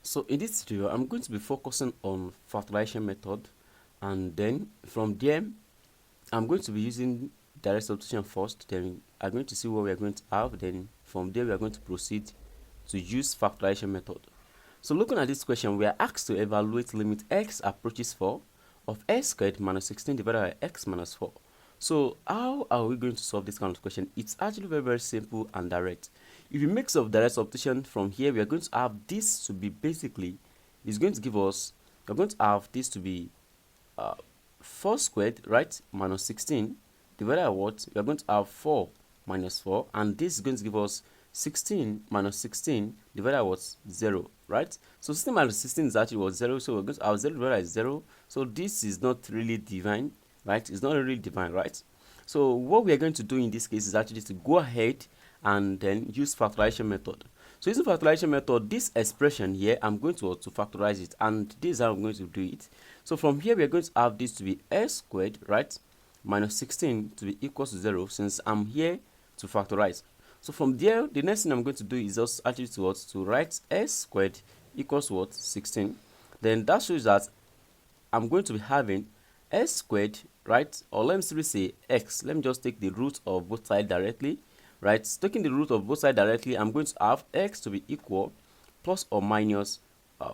So in this video, I'm going to be focusing on factorization method, and then from there, I'm going to be using direct substitution first. Then I'm going to see what we are going to have. Then from there, we are going to proceed to use factorization method. So looking at this question, we are asked to evaluate limit x approaches 4 of x squared minus 16 divided by x minus 4. So how are we going to solve this kind of question? It's actually very simple and direct. If you mix of direct substitution from here, we are going to have this to be basically, it's going to give us, we're going to have this to be 4 squared, right, minus 16 divided by what? We are going to have 4 minus 4, and this is going to give us 16 minus 16 divided by what? 0, right? So 16 minus 16 is actually what? 0, so we're going to have 0 divided by 0. So this is not really divine, right? It's not really divine, right? So what we are going to do in this case is actually to go ahead and then use factorization method. So using factorization method, this expression here, I'm going to factorize it, and this is how I'm going to do it. So from here, we are going to have this to be s squared, right, minus 16 to be equal to 0, since I'm here to factorize. So from there, the next thing I'm going to do is just actually to write s squared equals what? 16. Then that shows that I'm going to be having s squared, right, or let me simply say x. Let me just take the root of both sides directly, right? Taking the root of both sides directly, I'm going to have x to be equal plus or minus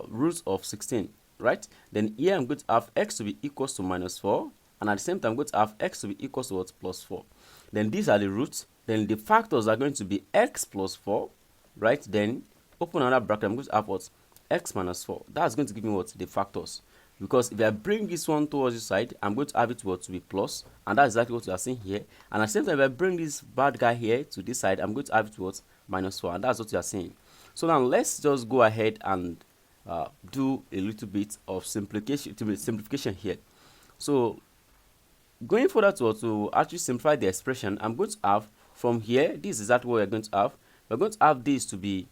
root of 16, right? Then here I'm going to have x to be equals to minus 4, and at the same time I'm going to have x to be equals to what? Plus 4. Then these are the roots. Then the factors are going to be x plus 4, right? Then open another bracket, I'm going to have what? X minus 4. That's going to give me what? The factors. Because if I bring this one towards this side, I'm going to have it to be plus, and that's exactly what you are seeing here. And at the same time, if I bring this bad guy here to this side, I'm going to have it to minus 4, and that's what you are seeing. So now let's just go ahead and do a little bit of simplification here. So going further to actually simplify the expression, I'm going to have from here, this is exactly what we're going to have. We're going to have this to be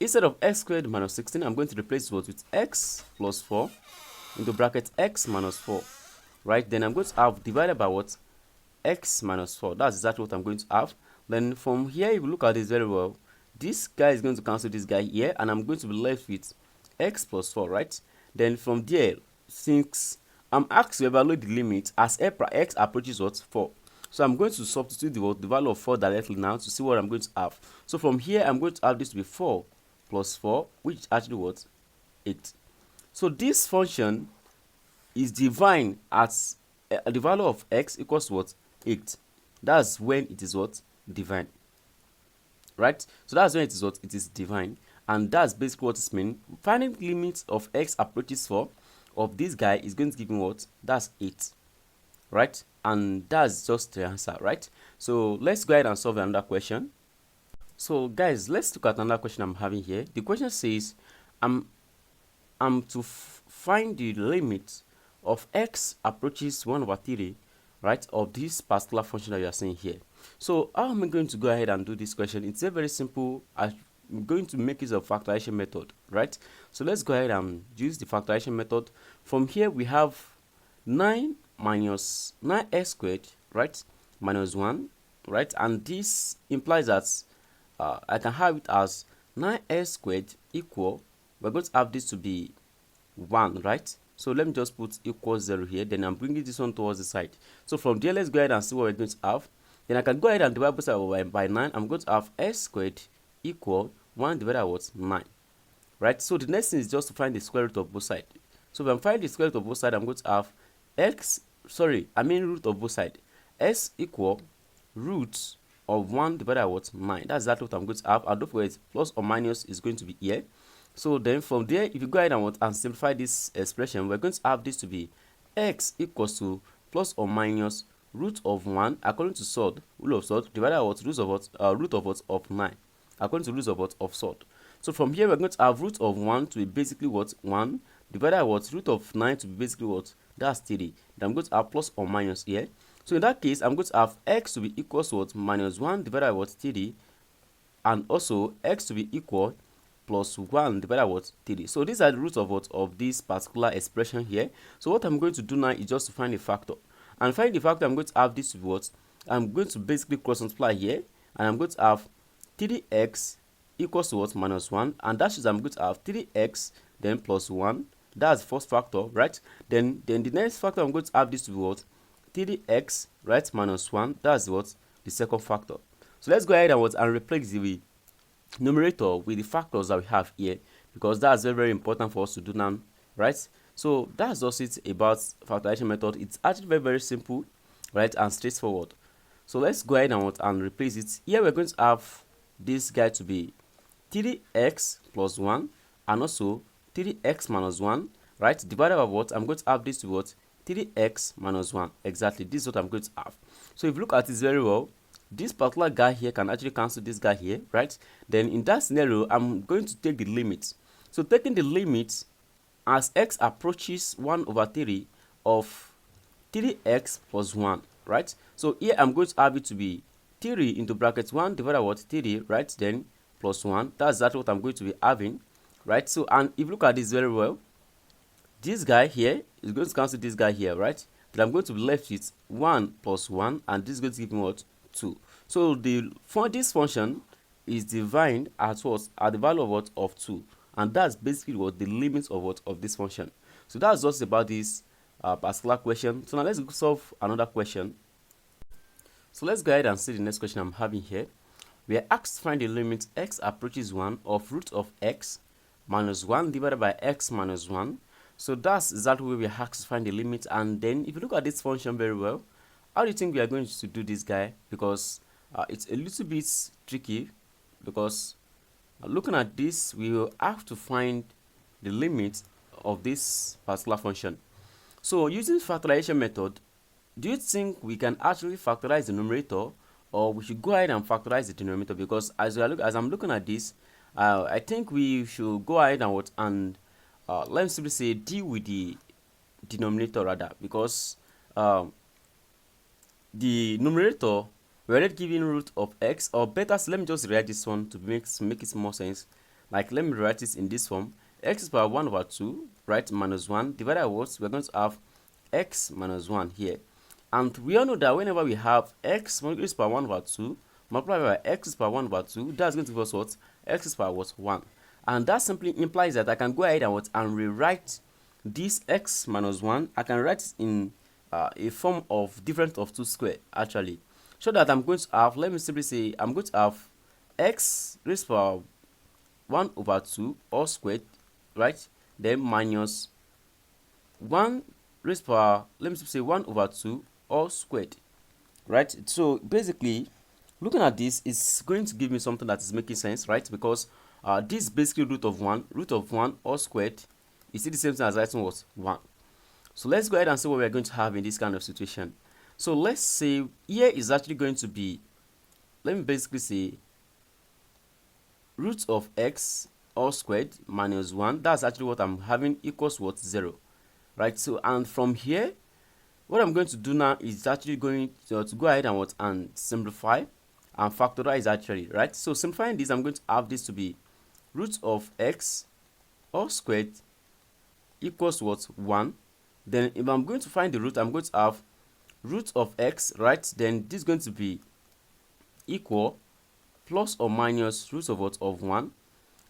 instead of x squared minus 16, I'm going to replace what with x plus 4 into bracket x minus 4, right? Then I'm going to have divided by what? X minus 4. That's exactly what I'm going to have. Then from here, if you look at this very well, this guy is going to cancel this guy here, and I'm going to be left with x plus 4, right? Then from there, since I'm asked to evaluate the limit as x approaches what? 4. So I'm going to substitute the value of 4 directly now to see what I'm going to have. So from here, I'm going to have this to be 4 plus 4, which is actually what? 8. So this function is divine at the value of x equals what? 8. That's when it is what? Divine. Right? So that's when it is what? It is divine. And that's basically what it means. Finding limits of x approaches 4 of this guy is going to give me what? That's 8. Right? And that's just the answer, right? So let's go ahead and solve another question. So guys, let's look at another question I'm having here. The question says I'm to find the limit of x approaches 1 over 3, right, of this particular function that you are seeing here. So how am I going to go ahead and do this question? It's very simple. I'm going to make use of factorization method, right? So let's go ahead and use the factorization method. From here we have 9 minus 9x squared, right, minus 1, right, and this implies that I can have it as 9x squared equal, we're going to have this to be 1, right? So let me just put equals 0 here, then I'm bringing this one towards the side. So from there, let's go ahead and see what we're going to have. Then I can go ahead and divide both sides by 9. I'm going to have x squared equal 1 divided by what? 9, right? So the next thing is just to find the square root of both sides. So if I'm finding the square root of both sides, I'm going to have root of both sides. S equal root of 1 divided by what? 9. That's exactly what I'm going to have. And don't forget, plus or minus is going to be here. So then from there, if you go ahead and simplify this expression, we're going to have this to be x equals to plus or minus root of 1 according to rule of sort divided by what? Root of what? Of 9 according to rules of what? Of sort. So from here, we're going to have root of 1 to be basically what? 1 divided by what? Root of 9 to be basically what? That's 3. Then I'm going to have plus or minus here. So in that case, I'm going to have x to be equal to what? Minus 1 divided by what? 3, and also x to be equal plus 1 divided by what? 3. So these are the roots of what? Of this particular expression here. So what I'm going to do now is just to find the factor. And find the factor, I'm going to have this to be what? I'm going to basically cross multiply here, and I'm going to have 3x equals to what? Minus 1. And that shows I'm going to have 3x then plus 1. That's the first factor, right? Then the next factor I'm going to have this to be what? 3x, right, minus 1. That's what? The second factor. So let's go ahead and replace the numerator with the factors that we have here, because that's very, very important for us to do now, right? So that's just it about factorization method. It's actually very, very simple, right, and straightforward. So let's go ahead and replace it. Here we're going to have this guy to be 3x plus 1 and also 3x minus 1, right, divided by what? I'm going to have this to what? 3x minus 1. Exactly, this is what I'm going to have. So if you look at this very well, this particular guy here can actually cancel this guy here, right? Then in that scenario, I'm going to take the limit. So taking the limit as x approaches 1 over 3 of 3x plus 1, right? So here I'm going to have it to be 3 into bracket 1 divided by what? 3, right? Then plus 1. That's exactly what I'm going to be having, right? So, and if you look at this very well, this guy here is going to cancel this guy here, right? Then I'm going to be left with 1 plus 1, and this is going to give me what? 2. So this function is defined at what? At the value of what? Of 2. And that's basically what the limits of what? Of this function. So that's just about this particular question. So now let's solve another question. So let's go ahead and see the next question I'm having here. We are asked to find the limit x approaches 1 of root of x minus 1 divided by x minus 1. So that's exactly where we are asked to find the limit. And then if you look at this function very well, how do you think we are going to do this guy? Because it's a little bit tricky, because looking at this, we will have to find the limit of this particular function. So using factorization method, do you think we can actually factorize the numerator, or we should go ahead and factorize the denominator? Because as I'm looking at this, I think we should go ahead and let me simply say deal with the denominator rather, because the numerator, we're already given root of x, or better, so let me just write this one to make it more sense. Like, let me write this in this form: x is power 1 over 2, right, minus 1 divided by what? We're going to have x minus 1 here. And we all know that whenever we have x is power 1 over 2 multiplied by x is power 1 over 2, that's going to give us what? X is power what? 1. And that simply implies that I can go ahead and rewrite this x minus 1. I can write it in a form of difference of 2 square, actually, so that I'm going to have, let me simply say, I'm going to have x raised to power 1 over 2 all squared, right, then minus 1 raised to power, let me simply say, 1 over 2 all squared, right? So basically, looking at this, is going to give me something that is making sense, right? Because this is basically root of 1 all squared. You see the same thing as writing was 1. So let's go ahead and see what we're going to have in this kind of situation. So let's say here is actually going to be, let me basically say, root of x all squared minus 1. That's actually what I'm having, equals what? 0, right? So, and from here, what I'm going to do now is actually going to go ahead and simplify and factorize, actually, right? So simplifying this, I'm going to have this to be root of x all squared equals what? 1. Then if I'm going to find the root, I'm going to have root of x, right? Then this is going to be equal plus or minus root of what? Of 1.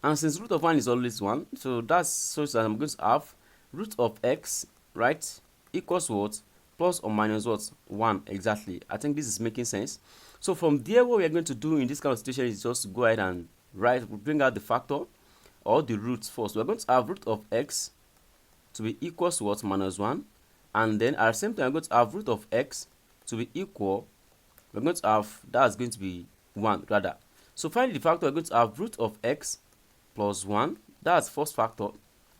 And since root of 1 is always 1, so that's so that I'm going to have root of x, right, equals what? Plus or minus what? 1. Exactly. I think this is making sense. So from there, what we are going to do in this kind of situation is just go ahead and bring out the factor or the roots first. We're going to have root of x to be equals to what? Minus 1. And then at the same time, I'm going to have root of x to be equal, we're going to have, that's going to be 1 rather. So finally, the factor, we're going to have root of x plus 1. That's first factor.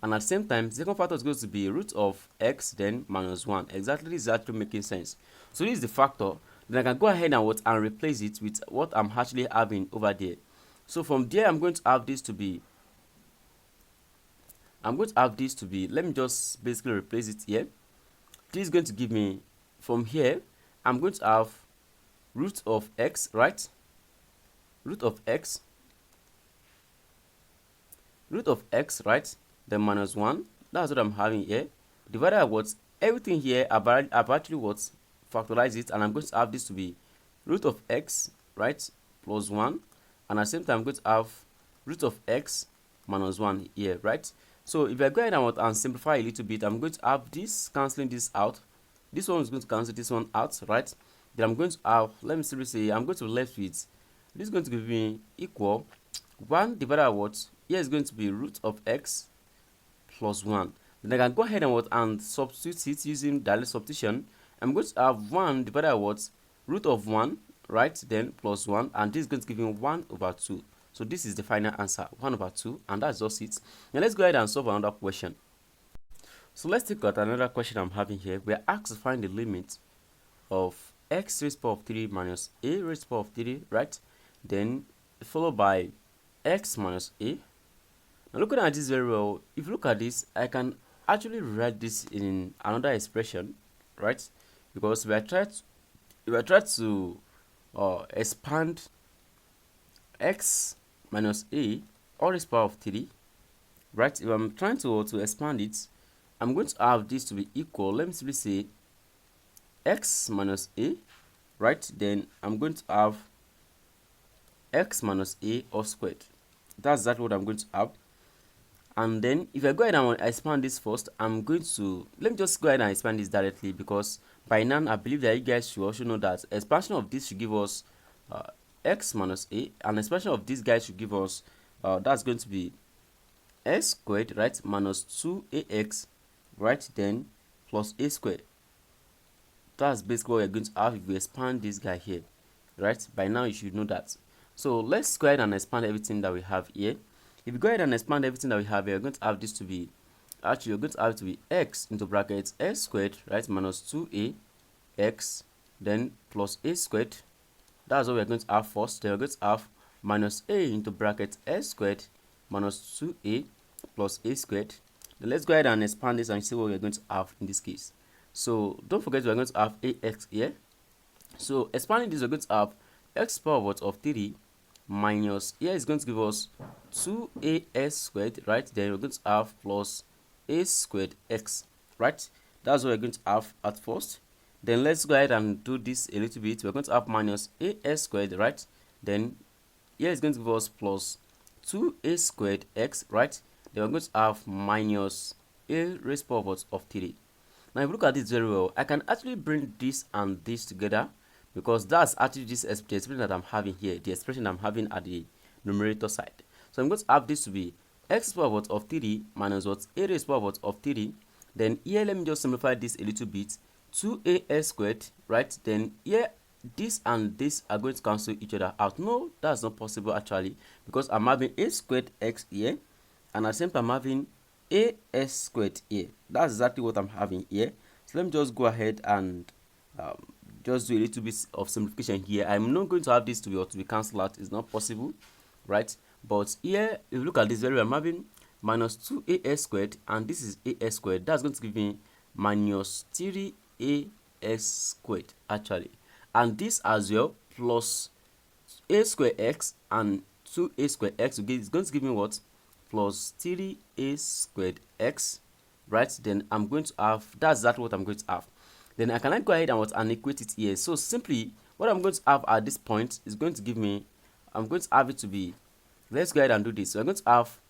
And at the same time, second factor is going to be root of x then minus 1. Exactly, this is actually making sense. So this is the factor. Then I can go ahead and replace it with what I'm actually having over there. So from there, I'm going to have this to be, let me just basically replace it here. This is going to give me, from here, I'm going to have root of x, right? Root of x, right? Then minus 1. That's what I'm having here. Divided by what? Everything here, I've actually what? Factorize it, and I'm going to have this to be root of x, right? Plus 1. And at the same time, I'm going to have root of x minus 1 here, right? So if I go ahead and simplify a little bit, I'm going to have this cancelling this out. This one is going to cancel this one out, right? Then I'm going to have, let me simply say, I'm going to be left with, this is going to give me equal 1 divided by what? Here is going to be root of x plus 1. Then I can go ahead and substitute it using direct substitution. I'm going to have 1 divided by what? Root of 1, right? Then plus 1, and this is going to give me 1 over 2. So this is the final answer, 1 over 2, and that's just it. Now let's go ahead and solve another question. So let's take out another question I'm having here. We're asked to find the limit of x raised to the power of 3 minus a raised to the power of 3, right? Then followed by x minus a. Now looking at this very well, if you look at this, I can actually write this in another expression, right? Because we are trying to expand x minus a all raised to the power of 3, right? If I'm trying to expand it, I'm going to have this to be equal, let me simply say x minus a, right? Then I'm going to have x minus a all squared. That's exactly what I'm going to have. And then if I go ahead and expand this first, I'm going to, let me just go ahead and expand this directly, because by now I believe that you guys should also know that expansion of this should give us x minus a, and expansion of this guy should give us that's going to be x squared, right, minus 2ax, right, then plus a squared. That's basically what we're going to have if we expand this guy here, right? By now you should know that. So let's go ahead and expand everything that we have here. If you go ahead and expand everything that we have here, we're going to have this to be, actually we're going to have it to be x into brackets x squared, right, minus 2a x, then plus a squared. That's what we're going to have first. Then we're going to have minus a into brackets s squared minus 2a plus a squared. Then let's go ahead and expand this and see what we're going to have in this case. So don't forget we're going to have ax here. So expanding this, we're going to have x power of 3 minus, here is going to give us 2as squared, right? Then we're going to have plus a squared x, right? That's what we're going to have at first. Then let's go ahead and do this a little bit. We're going to have minus as squared, right? Then here is going to give us plus 2a squared x, right? Then we're going to have minus a raised to the power of 3. Now if you look at this very well, I can actually bring this and this together, because that's actually this expression that I'm having here, the expression I'm having at the numerator side. So I'm going to have this to be x power of 3 minus what? A raised to the power of 3. Then here, let me just simplify this a little bit. 2as squared, right? Then here, this and this are going to cancel each other out. No, that's not possible actually, because I'm having a squared x here, and at the same time I'm having as squared here. That's exactly what I'm having here. So let me just go ahead and just do a little bit of simplification here. I'm not going to have this to be cancelled out. It's not possible, right? But here, if you look at this very well, I'm having minus 2as squared, and this is as squared. That's going to give me minus 3as squared actually, and this as well plus a squared x and 2a squared x is going to give me what? Plus 3a squared x, right? Then I'm going to have, that's exactly what I'm going to have. Then I can go ahead and equate it here. So simply what I'm going to have at this point is going to give me, I'm going to have it to be, let's go ahead and do this. So I'm going to have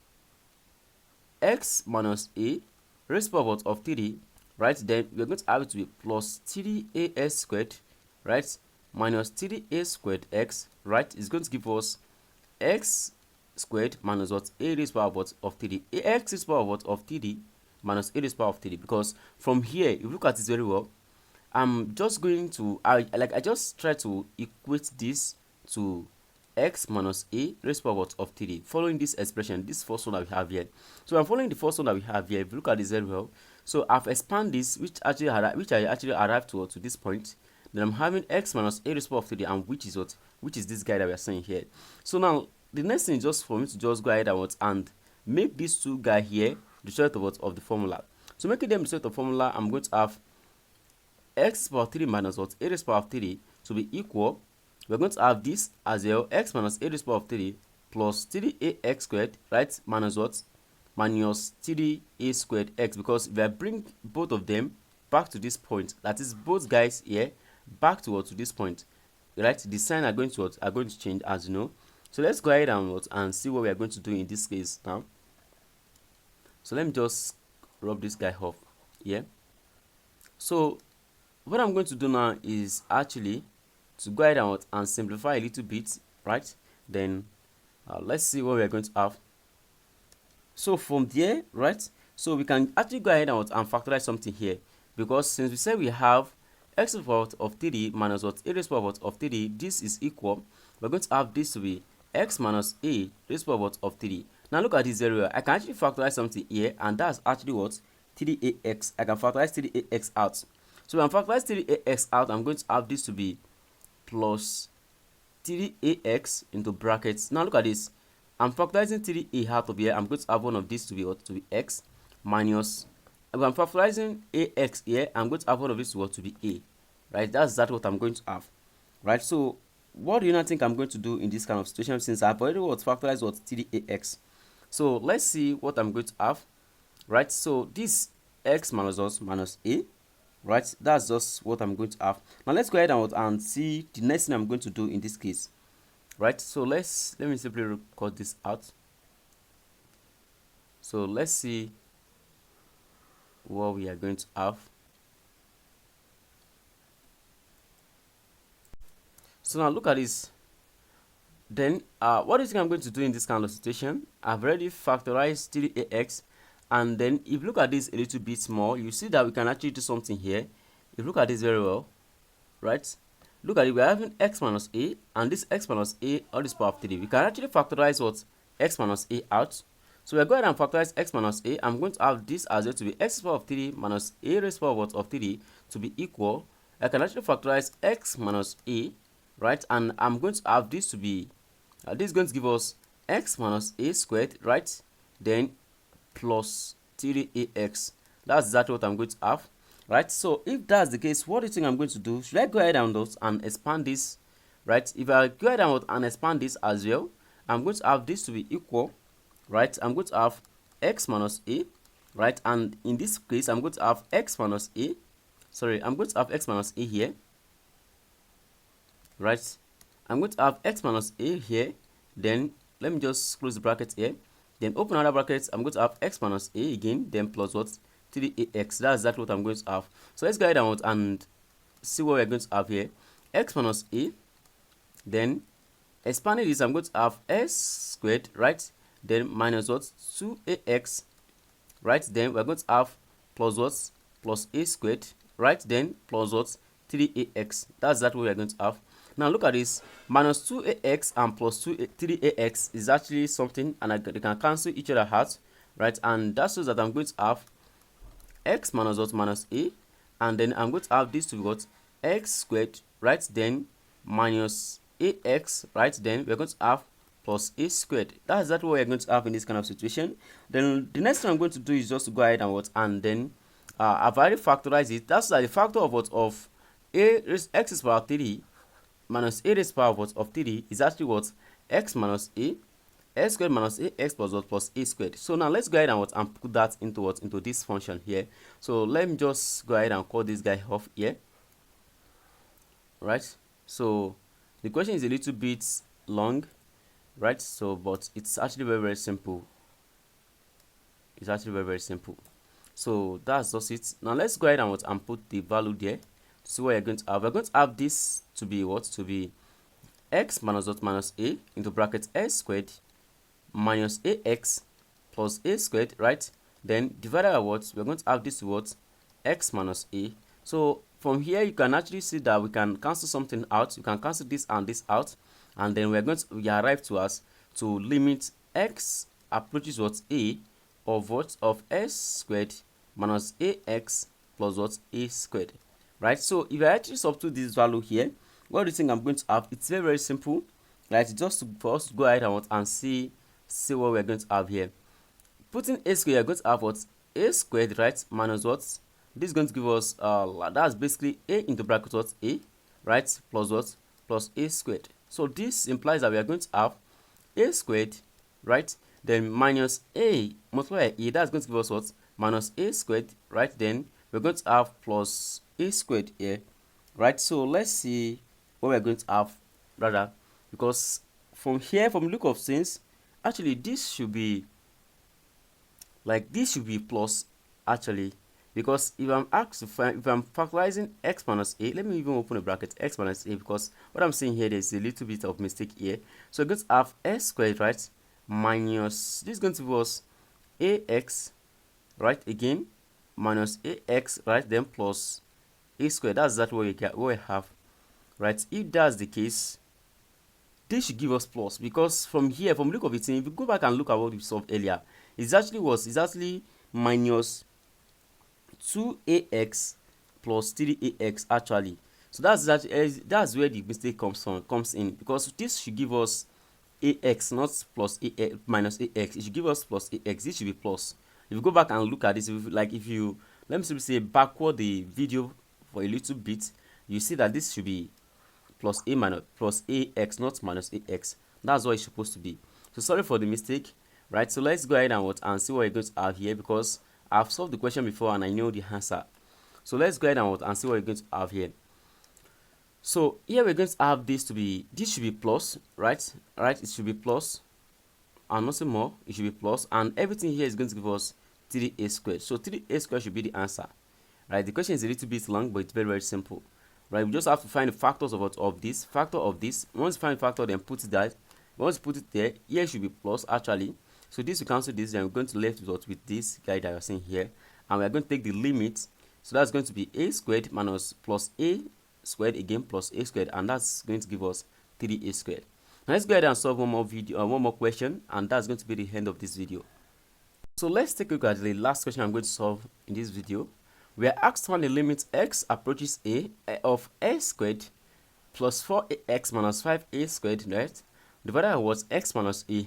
x minus a raised to the power of 3, right? Then we're going to have it to be plus 3as squared, right, minus 3a squared x, right, is going to give us x squared minus what? A raised to the power of 3. X raised to the power of 3 minus a raised to the power of 3. Because from here, if you look at this very well, I'm just going to, I just try to equate this to x minus a raised to the power of 3, following this expression, this first one that we have here. So I'm following the first one that we have here. If you look at this very well, so I've expanded this, which I actually arrived to this point. Then I'm having x minus a raised to the power of 3, and which is what? Which is this guy that we are saying here. So now the next thing is just for me to just go ahead and make these two guys here the result of the formula. So making them the result of formula, I'm going to have x to the power 3 minus what? A raised to the power of 3 to be equal. We're going to have this as well, x minus a raised to the power of 3 plus 3ax squared, right, minus what? Minus 3a squared x, because if I bring both of them back to this point, that is both guys here back to this point, right, the sign are going to change, as you know. So let's go ahead and see what we are going to do in this case now. So let me just rub this guy off here. So what I'm going to do now is actually to go ahead and simplify a little bit, right? Then let's see what we are going to have. So from there, right, so we can actually go ahead and factorize something here, because since we said we have x to the power of 3 minus what a raised to the power of 3, this is equal, we're going to have this to be x minus a raised to the power of 3. Now look at this very well. I can actually factorize something here, and that's actually what 3ax. I can factorize 3ax out. So when I factorize 3ax out, I'm going to have this to be plus 3ax into brackets. Now look at this. I'm factorizing 3a out of here. I'm going to have one of these to be what? To be x minus. When I'm factorizing ax here, I'm going to have one of these to what? To be a. Right? That's exactly what I'm going to have. Right? So what do you not think I'm going to do in this kind of situation, since I've already what factorized what 3ax? So let's see what I'm going to have. Right? So this x minus us minus a. Right? That's just what I'm going to have. Now let's go ahead and see the next thing I'm going to do in this case. Right, so let me simply record this out. So let's see what we are going to have. So now look at this. Then what do you think I'm going to do in this kind of situation? I've already factorized 3ax, and then if you look at this a little bit more, you see that we can actually do something here. If you look at this very well, right, look at it, we're having x minus a, and this x minus a all this power of 3. We can actually factorize what x minus a out. So we're going to factorize x minus a. I'm going to have this as well to be x to the power of 3 minus a raised to the power of 3 to be equal. I can actually factorize x minus a, right, and I'm going to have this to be this is going to give us x minus a squared, right, then plus 3ax. That's exactly what I'm going to have. Right, so if that's the case, what do you think I'm going to do? Should I go ahead and expand this? Right, if I go ahead and expand this as well, I'm going to have this to be equal, right, I'm going to have x minus a, right, and in this case I'm going to have x minus a, sorry, I'm going to have x minus a here, right, I'm going to have x minus a here, then let me just close the bracket here, then open another bracket, I'm going to have x minus a again, then plus what? 3ax. That's exactly what I'm going to have. So let's go ahead and see what we're going to have here. X minus a, then expanding this, I'm going to have s squared, right, then minus what? 2ax, right, then we're going to have plus what? Plus a squared, right, then plus what? 3ax. That's exactly what we're going to have. Now look at this. Minus 2ax and plus 3ax is actually something, and they can cancel each other out, right, and that shows that I'm going to have x minus what? Minus a, and then I'm going to have this to be what? X squared, right, then minus ax, right, then we're going to have plus a squared. That's exactly what we're going to have in this kind of situation. Then the next thing I'm going to do is just to go ahead and what? And then I've already factorized it. That's like the factor of what? Of a raised x is power 3 minus a raised power of what? Of 3 is actually what? X minus a, x squared minus ax plus what? Plus a squared. So now let's go ahead and put that into what? Into this function here. So let me just go ahead and call this guy off here. Right? So the question is a little bit long, right? So but it's actually very simple. It's actually very simple. So that's just it. Now let's go ahead and put the value there to see what you're going to have. We're going to have this to be what? To be x minus what? Minus a into bracket s squared minus ax plus a squared, right, then divided by what? We're going to have this to what? X minus a. So from here you can actually see that we can cancel something out. You can cancel this and this out, and then we arrive to us to limit x approaches what? A of what? Of s squared minus ax plus what? A squared, right? So if I actually substitute this value here, what do you think I'm going to have? It's very simple, right? Just for us to go ahead and see what we're going to have here. Putting a squared, you're going to have what? A squared, right, minus what? This is going to give us that's basically a into bracket what? A, right, plus what? Plus a squared. So this implies that we are going to have a squared, right, then minus a multiplied by a, that's going to give us what? Minus a squared, right, then we're going to have plus a squared here, right? So let's see what we're going to have rather, because from here, from look of things, actually this should be like, this should be plus actually, because if I'm asked to find, if I'm factorizing x minus a, let me even open a bracket, x minus a, because what I'm saying here, there's a little bit of mistake here. So we're going to have s squared, right, minus, this is going to be us ax, right, again, minus ax, right, then plus a squared. That's exactly what we get, what we have, right? If that's the case, this should give us plus, because from here, from look of it, if you go back and look at what we solved earlier, it's actually minus 2ax plus 3ax actually. So that's where the mistake comes in, because this should give us ax, not plus a minus ax. It should give us plus ax. This should be plus. If you go back and look at this, if you let me say backward the video for a little bit, you see that this should be plus a minus plus ax, not minus ax. That's what it's supposed to be. So sorry for the mistake, right? So let's go ahead and see what we're going to have here, because I've solved the question before and I know the answer. So let's go ahead and see what we're going to have here. So here we're going to have this should be plus, right? It should be plus, and nothing more. It should be plus, and everything here is going to give us 3a squared. So 3a squared should be the answer, right? The question is a little bit long, but it's very, very simple, right? We just have to find the factors of this, factor of this. Once you find the factor, then put it that. Once you put it there, here should be plus actually. So this, we cancel this, then we're going to left with this guy that you're seeing here, and we're going to take the limit. So that's going to be a squared minus plus a squared again plus a squared, and that's going to give us 3a squared. Now let's go ahead and solve one more question, and that's going to be the end of this video. So let's take a look at the last question I'm going to solve in this video. We are asked to find the limit x approaches a of a squared plus 4ax minus 5a squared, right, divided by what, x minus a.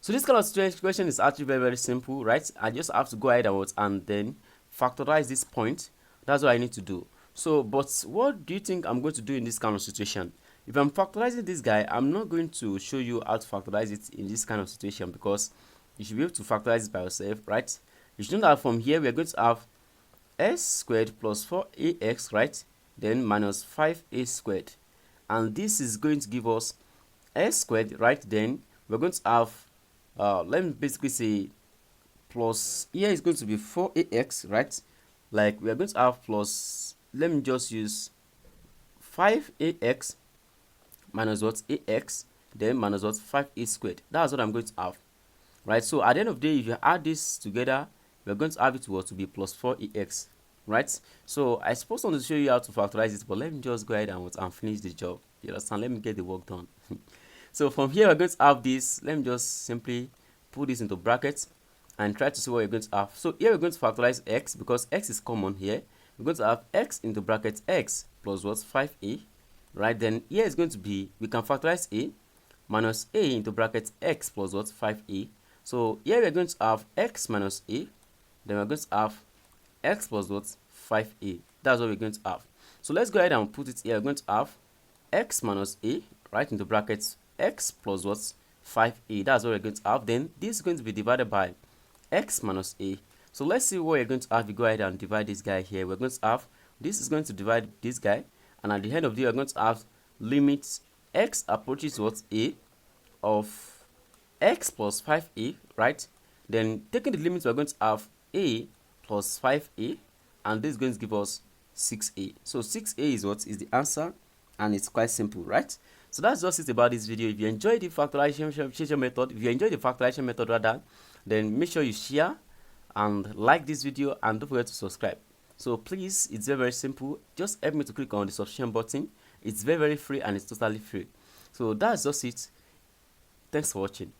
So this kind of question is actually very, very simple, right? I just have to go ahead and then factorize this point. That's what I need to do. So, but what do you think I'm going to do in this kind of situation? If I'm factorizing this guy, I'm not going to show you how to factorize it in this kind of situation, because you should be able to factorize it by yourself, right? You should know that from here we're going to have s squared plus 4ax, right, then minus 5a squared, and this is going to give us s squared, right? Then we're going to have let me basically say plus, here is going to be 4ax, right? Like we are going to have plus, let me just use 5ax minus what, ax, then minus what, 5a squared. That's what I'm going to have, right? So at the end of the day, if you add this together, we're going to have it to be plus 4ax, right? So I suppose I want to show you how to factorize it, but let me just go ahead and finish the job. You understand? Let me get the work done. So from here, we're going to have this. Let me just simply put this into brackets and try to see what we're going to have. So here we're going to factorize x, because x is common here. We're going to have x into brackets x plus what, 5a, right? Then here is going to be, we can factorize a minus a into brackets x plus what, 5a. So here we're going to have x minus a, then we're going to have x plus what, 5a. That's what we're going to have. So let's go ahead and put it here. We're going to have x minus a, right, into brackets x plus what, 5a. That's what we're going to have. Then this is going to be divided by x minus a. So let's see what you're going to have. You go ahead and divide this guy here. We're going to have, this is going to divide this guy, and at the end of the day, we're going to have limit x approaches what, a of x plus 5a, right? Then taking the limits, we're going to have a plus 5a, and this is going to give us 6a. So 6a is what is the answer, and it's quite simple, right? So that's just it about this video. If you enjoyed the factorization method, rather, then make sure you share and like this video, and don't forget to subscribe. So please, it's very, very simple. Just help me to click on the subscription button. It's very, very free, and it's totally free. So that's just it. Thanks for watching.